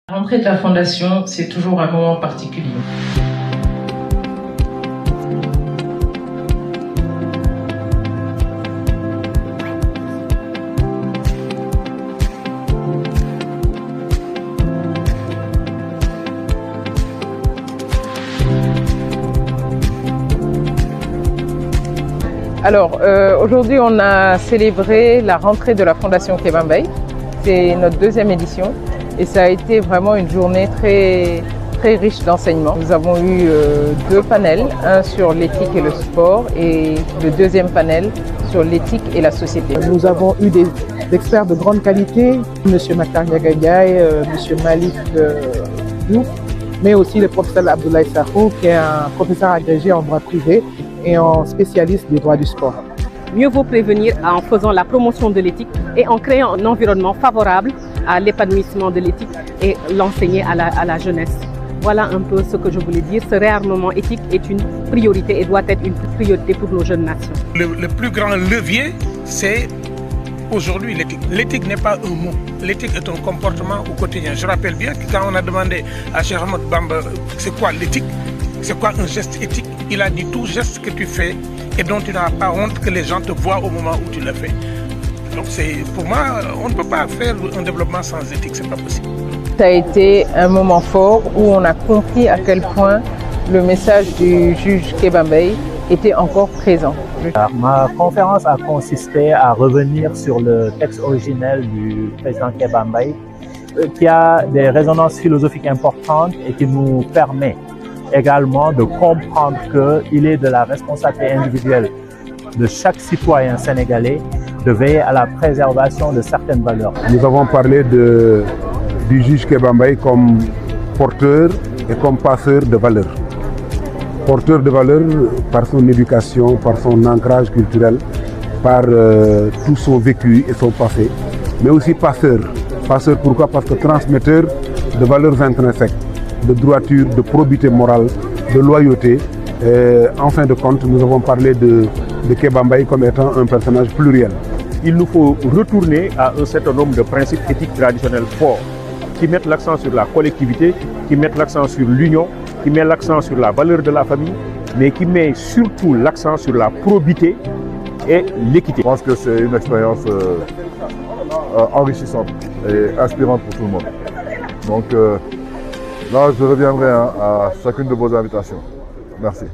La rentrée de la Fondation, c'est toujours un moment particulier. Alors, aujourd'hui, on a célébré la rentrée de la Fondation Kéba Mbaye. C'est notre deuxième édition et ça a été vraiment une journée très riche d'enseignements. Nous avons eu deux panels, un sur l'éthique et le sport et le deuxième panel sur l'éthique et la société. Nous avons eu des experts de grande qualité, M. Maktar Ndiaye, M. Malik Diouf, mais aussi le professeur Abdoulaye Sarko, qui est un professeur agrégé en droit privé et en spécialiste des droits du sport. Mieux vaut prévenir en faisant la promotion de l'éthique et en créant un environnement favorable à l'épanouissement de l'éthique et l'enseigner à la jeunesse. Voilà un peu ce que je voulais dire. Ce réarmement éthique est une priorité et doit être une priorité pour nos jeunes nations. Le plus grand levier, c'est aujourd'hui l'éthique. L'éthique n'est pas un mot. L'éthique est un comportement au quotidien. Je rappelle bien que quand on a demandé à Cheikh Ahmadou Bamba c'est quoi l'éthique, c'est quoi un geste éthique, il a dit tout geste que tu fais et dont tu n'as pas honte que les gens te voient au moment où tu le fais. Donc pour moi, on ne peut pas faire un développement sans éthique, c'est pas possible. Ça a été un moment fort où on a compris à quel point le message du juge Kéba Mbaye était encore présent. Alors, ma conférence a consisté à revenir sur le texte originel du président Kéba Mbaye qui a des résonances philosophiques importantes et qui nous permet également de comprendre qu'il est de la responsabilité individuelle de chaque citoyen sénégalais de veiller à la préservation de certaines valeurs. Nous avons parlé du juge Kéba Mbaye comme porteur et comme passeur de valeurs. Porteur de valeurs par son éducation, par son ancrage culturel, par tout son vécu et son passé, mais aussi passeur. Passeur pourquoi? Parce que transmetteur de valeurs intrinsèques, de droiture, de probité morale, de loyauté. En fin de compte, nous avons parlé de Kéba Mbaye comme étant un personnage pluriel. Il nous faut retourner à un certain nombre de principes éthiques traditionnels forts qui mettent l'accent sur la collectivité, qui mettent l'accent sur l'union, qui mettent l'accent sur la valeur de la famille, mais qui met surtout l'accent sur la probité et l'équité. Je pense que c'est une expérience enrichissante et inspirante pour tout le monde. Donc là, je reviendrai à chacune de vos invitations. Merci.